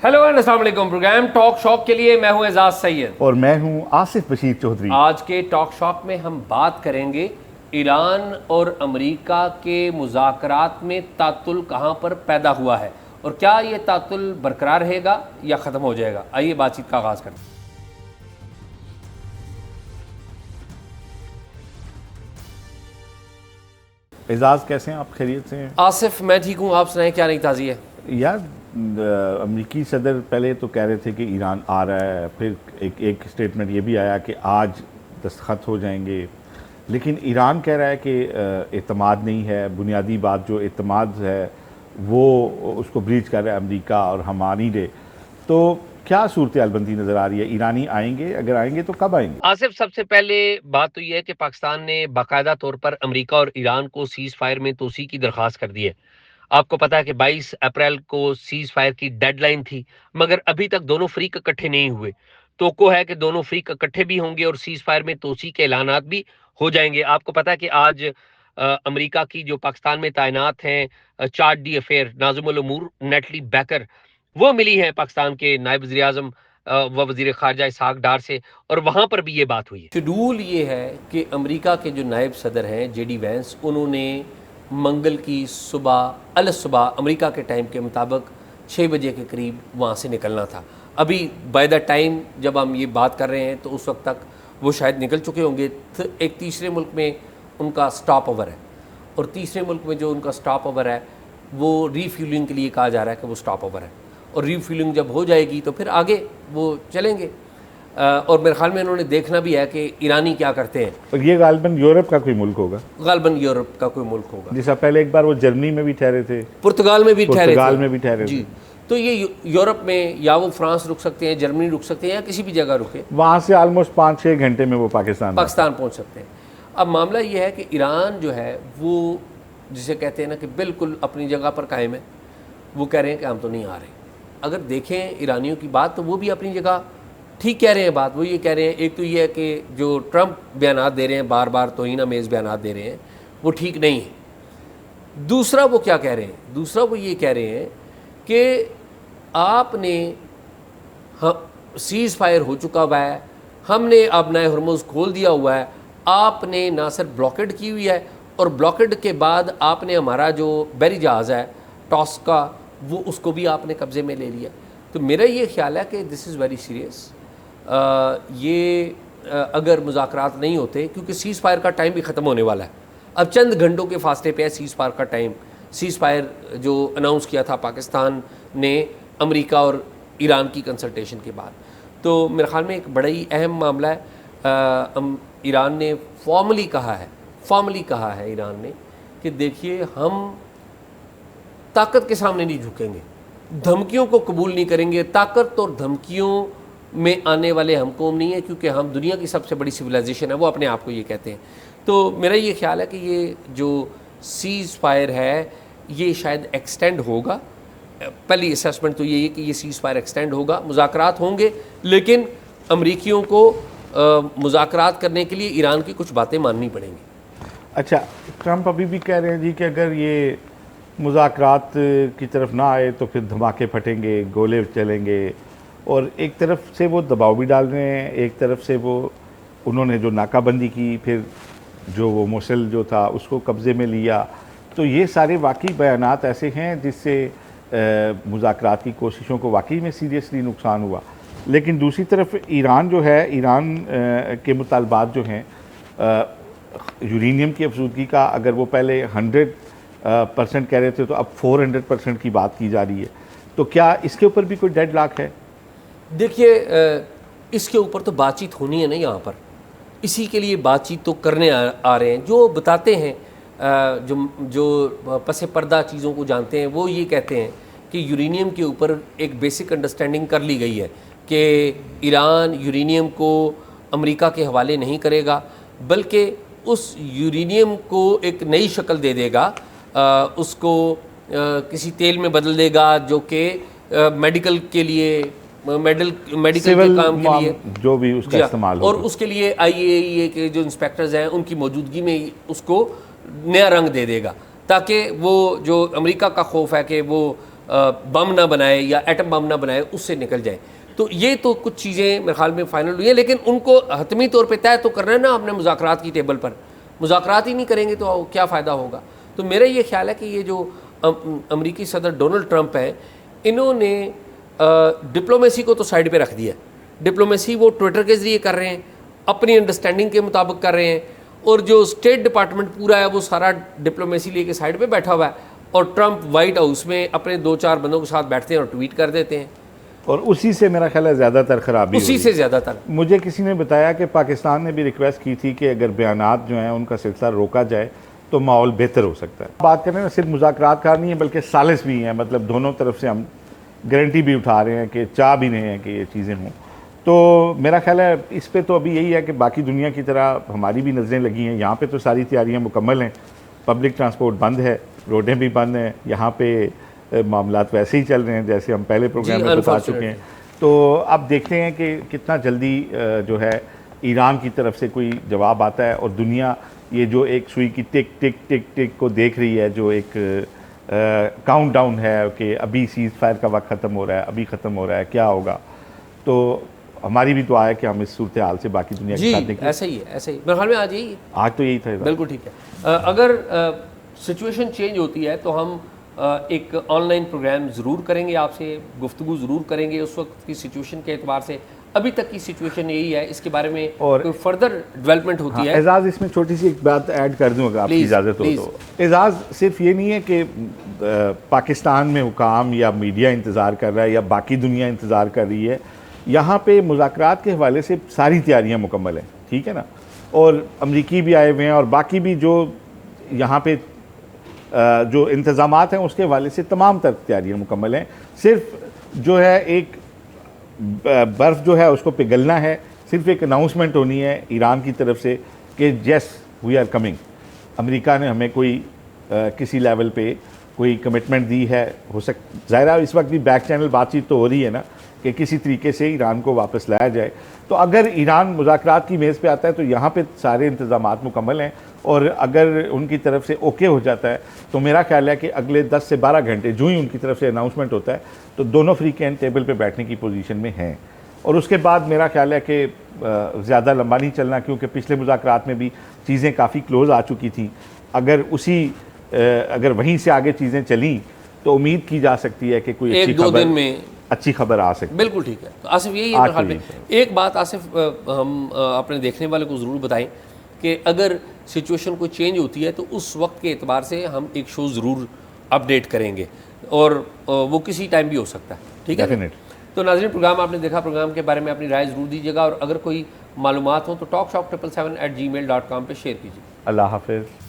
Hello and अस्सलाम वालेकुम। Programme talk shock के लिए मैं हूं एजाज सैयद और मैं हूं आसिफ बशीर चौधरी। आज के टॉक शॉक में हम बात करेंगे ईरान और अमेरिका के मुज़ाकरात में तातुल कहां पर पैदा हुआ है और क्या ये तातुल बरकरार रहेगा या ख़त्म हो जाएगा। आइए बातचीत का आगाज़ करते हैं। एजाज कैसे हैं आप? खैरियत से हैं? आसिफ मैं ठीक हूं, आप सुनाएं क्या नई ताज़ी है। यार अमरीकी सदर पहले तो कह रहे थे कि ईरान आ रहा है, फिर एक स्टेटमेंट ये भी आया कि आज दस्तखत हो जाएंगे, लेकिन ईरान कह रहा है कि एतमाद नहीं है। बुनियादी बात जो एतमाद है वो उसको ब्रीच कर रहा है अमरीका और हम आ नहीं रहे। तो क्या सूरत हाल बनती नज़र आ रही है? ईरानी आएंगे? अगर आएंगे तो कब आएंगे? आसिफ सबसे पहले बात तो यह है कि पाकिस्तान ने बाकायदा तौर पर अमेरिका और ईरान को सीज फायर में तोसी की दरख्वास्त कर दी है। आपको पता है कि 22 अप्रैल को सीज फायर की डेडलाइन थी, मगर अभी तक दोनों फ्रीक इकट्ठे नहीं हुए। तो है कि दोनों फ्रीक इकट्ठे भी होंगे और सीज फायर में तोसी के ऐलानात भी हो जाएंगे। आपको पता है कि आज अमेरिका की जो पाकिस्तान में तैनात हैं चार्ज डी अफेयर नाज़िमुल उमूर नेटली बैकर, वो मिली है पाकिस्तान के नायब वज़ीर आज़म व वज़ीर ख़ारजा इसहाक डार से, और वहाँ पर भी ये बात हुई है। शेड्यूल ये है कि अमेरिका के जो नायब सदर हैं जेडी वैंस, उन्होंने मंगल की सुबह अमेरिका के टाइम के मुताबिक 6 बजे के करीब वहाँ से निकलना था। अभी बाय द टाइम जब हम ये बात कर रहे हैं तो उस वक्त तक वो शायद निकल चुके होंगे। एक तीसरे मुल्क में उनका स्टॉप ओवर है और तीसरे मुल्क में जो उनका स्टॉप ओवर है वो रीफ्यूलिंग के लिए कहा जा रहा है कि वो स्टॉप ओवर है, और रीफ्यूलिंग जब हो जाएगी तो फिर आगे वो चलेंगे। और मेरे ख्याल में उन्होंने देखना भी है कि ईरानी क्या करते हैं। और ये गालिबन यूरोप का कोई मुल्क होगा? गालिबन यूरोप का कोई मुल्क होगा। जैसा पहले एक बार वो जर्मनी में भी ठहरे थे, पुर्तगाल में भी ठहरे थे जी। तो ये यूरोप में या वो फ्रांस रुक सकते हैं, जर्मनी रुक सकते हैं, या किसी भी जगह रुके, वहाँ से ऑलमोस्ट 5-6 घंटे में वो पाकिस्तान पहुँच सकते हैं। अब मामला ये है कि ईरान जो है वो जिसे कहते हैं ना कि बिल्कुल अपनी जगह पर कायम है। वो कह रहे हैं कि हम तो नहीं आ रहे। अगर देखें ईरानियों की बात तो वो भी अपनी जगह ठीक कह रहे हैं बात। वो ये कह रहे हैं, एक तो ये है कि जो ट्रंप बयान दे रहे हैं, बार बार तौहीन आमेज़ बयान दे रहे हैं, वो ठीक नहीं है। दूसरा वो क्या कह रहे हैं? दूसरा वो ये कह रहे हैं कि आपने सीज़ फायर हो चुका हुआ है, हमने अब नए हरमुज़ खोल दिया हुआ है, आपने ना सिर्फ ब्लॉकेड की हुई है और ब्लॉकेड के बाद आपने हमारा जो बहरी जहाज़ है टॉस का वो उसको भी आपने कब्ज़े में ले लिया। तो मेरा ये ख्याल है कि दिस इज़ वेरी सीरियस। अगर मुज़ाकरात नहीं होते, क्योंकि सीज़ फायर का टाइम भी ख़त्म होने वाला है, अब चंद घंटों के फासले पे है सीज़ फायर का टाइम। सीज़ फायर जो अनाउंस किया था पाकिस्तान ने अमेरिका और ईरान की कंसल्टेशन के बाद, तो मेरे ख़्याल में एक बड़ा ही अहम मामला है। ईरान ने फॉर्मली कहा है ईरान ने कि देखिए हम ताकत के सामने नहीं झुकेंगे, धमकियों को कबूल नहीं करेंगे। ताकत और धमकियों में आने वाले हम कौम नहीं है, क्योंकि हम दुनिया की सबसे बड़ी सिविलाइजेशन है, वो अपने आप को ये कहते हैं। तो मेरा ये ख्याल है कि ये जो सीज़ फायर है ये शायद एक्सटेंड होगा। पहली असेसमेंट तो ये है कि ये सीज़ फायर एक्सटेंड होगा, मुज़ाकरात होंगे, लेकिन अमरीकियों को मुज़ाकरात करने के लिए ईरान की कुछ बातें माननी पड़ेंगी। अच्छा, ट्रंप अभी भी कह रहे हैं जी कि अगर ये मुज़ाकरात की तरफ ना आए तो फिर धमाके फटेंगे, गोले चलेंगे, और एक तरफ से वो दबाव भी डाल रहे हैं, एक तरफ से वो उन्होंने जो नाकाबंदी की, फिर जो वो मोसल जो था उसको कब्ज़े में लिया। तो ये सारे वाकई बयानात ऐसे हैं जिससे मुज़ाकरात की कोशिशों को वाकई में सीरियसली नुकसान हुआ। लेकिन दूसरी तरफ ईरान जो है, ईरान के मुतालबात जो हैं यूरेनियम की अफसूदगी का, अगर वो पहले 100% कह रहे थे तो अब 400% की बात की जा रही है। तो क्या इसके ऊपर भी कोई डेडलॉक है? देखिए इसके ऊपर तो बातचीत होनी है ना यहाँ पर, इसी के लिए बातचीत तो करने आ रहे हैं। जो बताते हैं जो पसे पर्दा चीज़ों को जानते हैं, वो ये कहते हैं कि यूरेनियम के ऊपर एक बेसिक अंडरस्टैंडिंग कर ली गई है कि ईरान यूरेनियम को अमेरिका के हवाले नहीं करेगा, बल्कि उस यूरेनियम को एक नई शक्ल दे देगा, उसको किसी तेल में बदल देगा जो कि मेडिकल के लिए मेडिकल के काम के लिए जो भी उसका इस्तेमाल और उसके लिए IAEA के जो इंस्पेक्टर्स हैं उनकी मौजूदगी में उसको नया रंग दे देगा, ताकि वो जो अमेरिका का खौफ है कि वो बम ना बनाए या एटम बम ना बनाए, उससे निकल जाए। तो ये तो कुछ चीज़ें मेरे ख्याल में फाइनल हुई हैं, लेकिन उनको हतमी तौर पे तय तो करना है ना आपने मुज़ाकरात की टेबल पर। मुज़ाकरात ही नहीं करेंगे तो क्या फ़ायदा होगा। तो मेरा ये ख्याल है कि ये जो अमरीकी सदर डोनाल्ड ट्रंप है, इन्होंने डिप्लोमेसी को तो साइड पे रख दिया। डिप्लोमेसी वो ट्विटर के ज़रिए कर रहे हैं, अपनी अंडरस्टैंडिंग के मुताबिक कर रहे हैं, और जो स्टेट डिपार्टमेंट पूरा है वो सारा डिप्लोमेसी लेके साइड पे बैठा हुआ है, और ट्रंप वाइट हाउस में अपने 2-4 बंदों के साथ बैठते हैं और ट्वीट कर देते हैं। और उसी से मेरा ख्याल है ज़्यादातर खराबी, उसी से ज़्यादातर। मुझे किसी ने बताया कि पाकिस्तान ने भी रिक्वेस्ट की थी कि अगर बयानात जो हैं उनका सिलसिला रोका जाए तो माहौल बेहतर हो सकता है। बात करें ना, सिर्फ मुज़ाकरात का नहीं है बल्कि सालिस भी हैं, मतलब दोनों तरफ से हम गारंटी भी उठा रहे हैं कि चाह भी नहीं है कि ये चीज़ें हों। तो मेरा ख्याल है इस पे तो अभी यही है कि बाकी दुनिया की तरह हमारी भी नज़रें लगी हैं। यहाँ पे तो सारी तैयारियाँ मुकम्मल हैं, पब्लिक ट्रांसपोर्ट बंद है, रोडें भी बंद हैं, यहाँ पे मामलात वैसे ही चल रहे हैं जैसे हम पहले प्रोग्राम में बता चुके हैं। तो अब देखते हैं कि कितना जल्दी जो है ईरान की तरफ से कोई जवाब आता है, और दुनिया ये जो एक सुई की टिक टिक टिक टिक को देख रही है, जो एक काउंट डाउन है कि अभी सीज़ फायर का वक्त ख़त्म हो रहा है, अभी ख़त्म हो रहा है, क्या होगा। तो हमारी भी दुआ है कि हम इस सूरत हाल से बाकी दुनिया के साथ निकलें। ऐसा ही है, ऐसा ही मेरे ख्याल में आज तो यही था। बिल्कुल ठीक है। अगर सिचुएशन चेंज होती है तो हम एक ऑनलाइन प्रोग्राम ज़रूर करेंगे, आपसे गुफ्तगू ज़रूर करेंगे उस वक्त की सिचुएशन के एतबार से। अभी तक की सिचुएशन यही है, इसके बारे में और कोई फर्दर डेवलपमेंट होती है। एजाज, इसमें छोटी सी एक बात ऐड कर दूँ अगर आपकी इजाज़त हो तो। एजाज, सिर्फ ये नहीं है कि पाकिस्तान में हुकाम या मीडिया इंतज़ार कर रहा है या बाकी दुनिया इंतज़ार कर रही है, यहाँ पे मुज़ाकरात के हवाले से सारी तैयारियाँ मुकम्मल हैं, ठीक है ना। और अमरीकी भी आए हुए हैं और बाकी भी जो यहाँ पे जो इंतज़ामात हैं उसके हवाले से तमाम तर तैयारियाँ मुकम्मल हैं। सिर्फ जो है एक बर्फ़ जो है उसको पिघलना है, सिर्फ एक अनाउंसमेंट होनी है ईरान की तरफ से कि yes we are coming. America ने हमें कोई किसी लेवल पे कोई कमिटमेंट दी है, हो ज़ाहिर है इस वक्त भी बैक चैनल बातचीत तो हो रही है ना कि किसी तरीके से ईरान को वापस लाया जाए। तो अगर ईरान मुज़ाकरात की मेज़ पे आता है तो यहाँ पे सारे इंतज़ामात मुकम्मल हैं, और अगर उनकी तरफ से ओके हो जाता है तो मेरा ख्याल है कि अगले 10 से 12 घंटे जो ही उनकी तरफ से अनाउंसमेंट होता है तो दोनों फ्रीकैन टेबल पे बैठने की पोजीशन में हैं। और उसके बाद मेरा ख्याल है कि ज़्यादा लंबा नहीं चलना, क्योंकि पिछले मुज़ाकरात में भी चीज़ें काफ़ी क्लोज़ आ चुकी थी। अगर वहीं से आगे चीज़ें चलीं तो उम्मीद की जा सकती है कि कोई अच्छी खबर आ सकती है। बिल्कुल ठीक है। तो आसिफ यही है में एक बात आसिफ हम अपने देखने वाले को ज़रूर बताएं कि अगर सिचुएशन कोई चेंज होती है तो उस वक्त के एतबार से हम एक शो ज़रूर अपडेट करेंगे, और वो किसी टाइम भी हो सकता है, ठीक है। तो नाज़रीन, प्रोग्राम आपने देखा, प्रोग्राम के बारे में अपनी राय ज़रूर दीजिएगा, और अगर कोई मालूमात हो तो talkshop777@gmail.com पे शेयर कीजिए। अल्लाह हाफ़िज़।